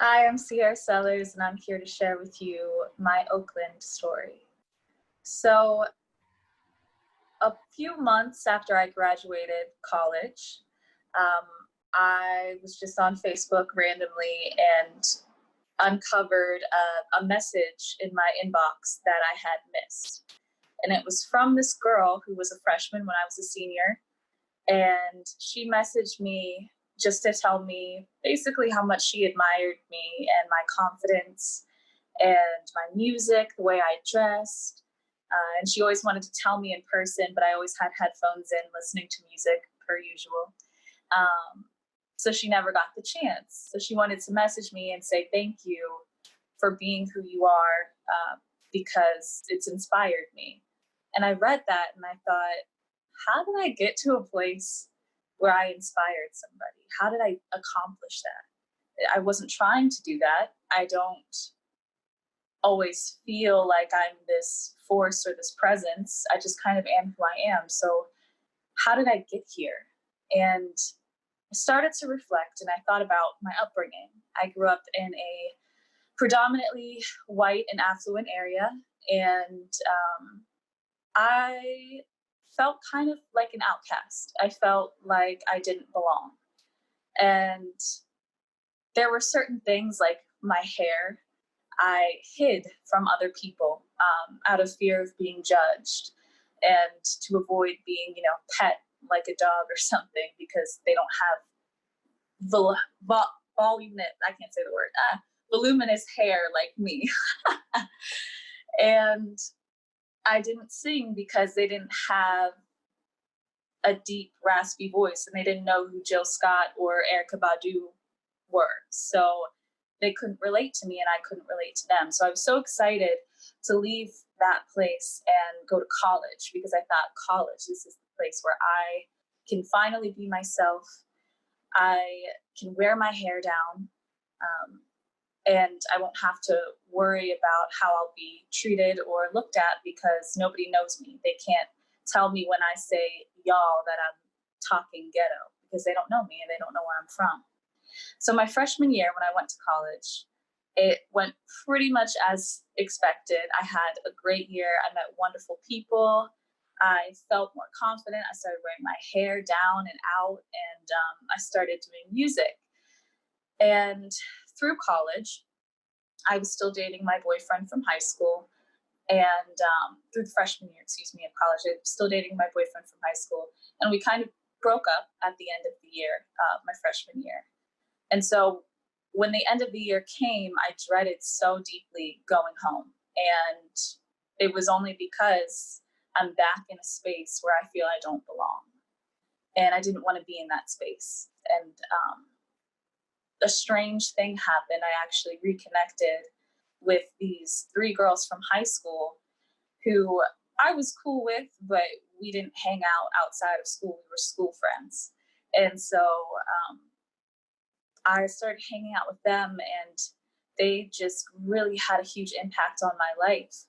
Hi, I'm Sierra Sellers, and I'm here to share with you my Oakland story. So, a few months after I graduated college, um, I was just on Facebook randomly and uncovered a message in my inbox that I had missed. And it was from this girl who was a freshman when I was a senior. And she messaged me just to tell me basically how much she admired me and my confidence and my music, the way I dressed. And she always wanted to tell me in person, but I always had headphones in listening to music per usual. Um, so she never got the chance. So she wanted to message me and say thank you for being who you are, because it's inspired me. And I read that and I thought, how did I get to a place where I inspired somebody? How did I accomplish that? I wasn't trying to do that. I don't always feel like I'm this force or this presence. I just kind of am who I am. So, how did I get here? And I started to reflect and I thought about my upbringing. I grew up in a predominantly white and affluent area, and I felt kind of like an outcast. I felt like I didn't belong. And there were certain things like my hair I hid from other people, out of fear of being judged and to avoid being, pet like a dog or something because they don't have voluminous, I can't say the word, voluminous hair like me. And I didn't sing because they didn't have a deep, raspy voice and they didn't know who Jill Scott or Erica Badu were. So they couldn't relate to me and I couldn't relate to them. So I was so excited to leave that place and go to college because I thought college, this is the place where I can finally be myself. I can wear my hair down, and I won't have to worry about how I'll be treated or looked at because nobody knows me. They can't tell me when I say y'all that I'm talking ghetto because they don't know me and they don't know where I'm from. So my freshman year, when I went to college, it went pretty much as expected. I had a great year. I met wonderful people. I felt more confident. I started wearing my hair down and out, and I started doing music. And through college, I was still dating my boyfriend from high school. And through the freshman year, excuse me, of college, I was still dating my boyfriend from high school. And we kind of broke up at the end of the year, my freshman year. And so when the end of the year came, I dreaded so deeply going home. And it was only because I'm back in a space where I feel I don't belong. And I didn't want to be in that space. And a strange thing happened. I actually reconnected with these three girls from high school who I was cool with, but we didn't hang out outside of school. We were school friends. And so I started hanging out with them, and they just really had a huge impact on my life.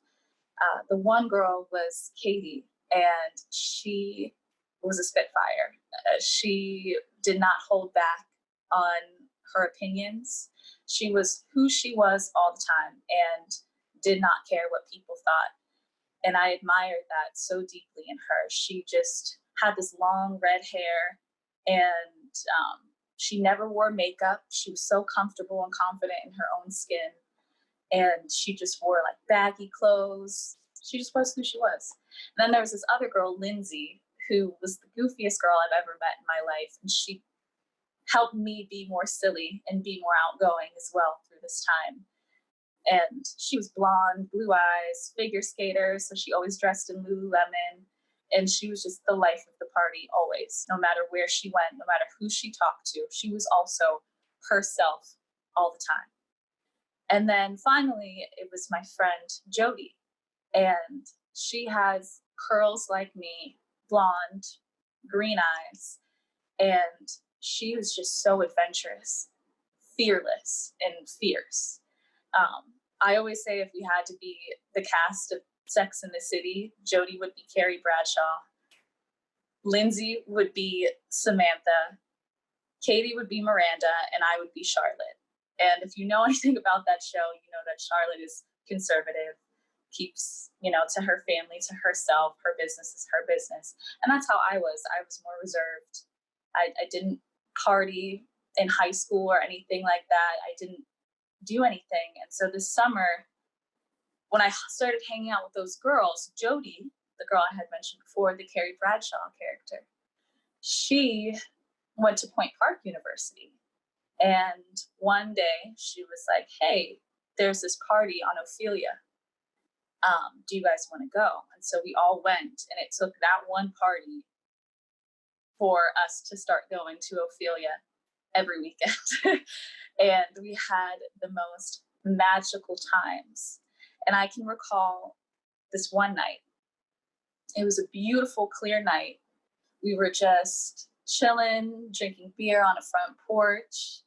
The one girl was Katie, and she was a spitfire. She did not hold back on her opinions. She was who she was all the time and did not care what people thought. And I admired that so deeply in her. She just had this long red hair, and she never wore makeup. She was so comfortable and confident in her own skin. And she just wore like baggy clothes. She just was who she was. And then there was this other girl, Lindsay, who was the goofiest girl I've ever met in my life. And she helped me be more silly and be more outgoing as well through this time. And she was blonde, blue eyes, figure skater. So she always dressed in Lululemon. And she was just the life of the party always, no matter where she went, no matter who she talked to. She was also herself all the time. And then finally, it was my friend Jody. And she has curls like me, blonde, green eyes. And she was just so adventurous, fearless, and fierce. I always say if we had to be the cast of Sex in the City, Jody would be Carrie Bradshaw, Lindsay would be Samantha, Katie would be Miranda, and I would be Charlotte. And if you know anything about that show, you know that Charlotte is conservative, keeps, to her family, to herself. Her business is her business. And that's how I was. I was more reserved. I didn't party in high school or anything like that. I didn't do anything. And so this summer, when I started hanging out with those girls, Jody, the girl I had mentioned before, the Carrie Bradshaw character, she went to Point Park University. And one day she was like, hey, there's this party on Ophelia. Do you guys want to go? And so we all went, and it took that one party for us to start going to Ophelia every weekend. And we had the most magical times. And I can recall this one night. It was a beautiful, clear night. We were just chilling, drinking beer on a front porch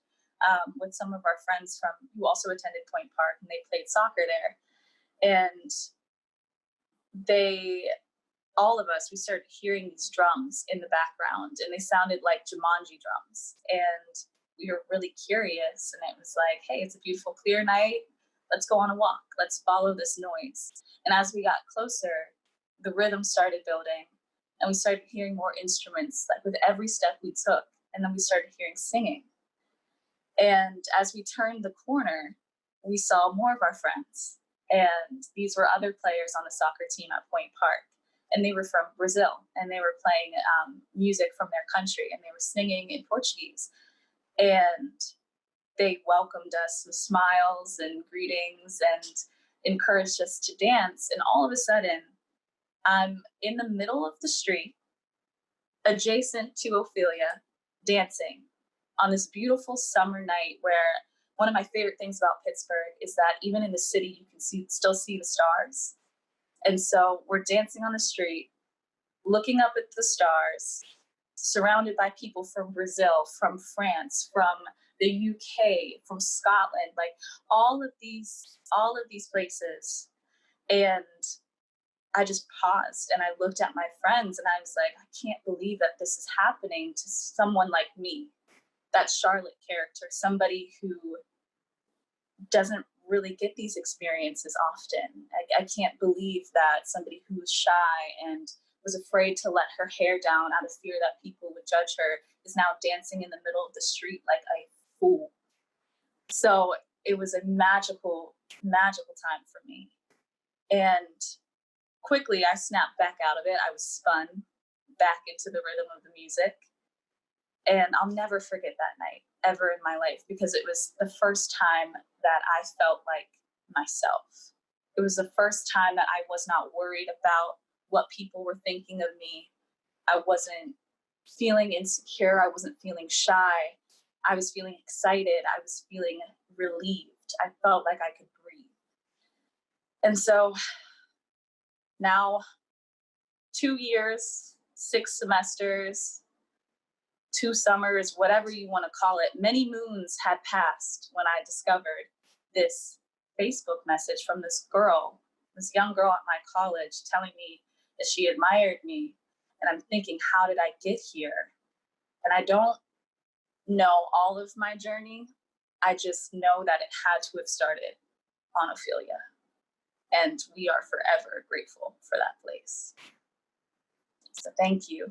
with some of our friends who also attended Point Park, and they played soccer there. And all of us, we started hearing these drums in the background, and they sounded like Jumanji drums. And we were really curious, and it was like, hey, it's a beautiful, clear night. Let's go on a walk. Let's follow this noise. And as we got closer, the rhythm started building, and we started hearing more instruments, like with every step we took. And then we started hearing singing. And as we turned the corner, we saw more of our friends. And these were other players on the soccer team at Point Park. And they were from Brazil, and they were playing music from their country, and they were singing in Portuguese. And they welcomed us with smiles and greetings and encouraged us to dance. And all of a sudden, I'm in the middle of the street, adjacent to Ophelia, dancing on this beautiful summer night where one of my favorite things about Pittsburgh is that even in the city, you can still see the stars. And so we're dancing on the street, looking up at the stars, surrounded by people from Brazil, from France, from the UK, from Scotland, like all of these places. And I just paused and I looked at my friends and I was like, I can't believe that this is happening to someone like me, that Charlotte character, somebody who doesn't really get these experiences often. I can't believe that somebody who was shy and was afraid to let her hair down out of fear that people would judge her is now dancing in the middle of the street like a fool. So it was a magical, magical time for me. And quickly I snapped back out of it. I was spun back into the rhythm of the music. And I'll never forget that night ever in my life, because it was the first time that I felt like myself. It was the first time that I was not worried about what people were thinking of me. I wasn't feeling insecure. I wasn't feeling shy. I was feeling excited. I was feeling relieved. I felt like I could breathe. And so now 2 years, 6 semesters, 2 summers, whatever you want to call it, many moons had passed when I discovered this Facebook message from this young girl at my college, telling me that she admired me. And I'm thinking, how did I get here? And I don't know all of my journey. I just know that it had to have started on Ophelia. And we are forever grateful for that place. So thank you.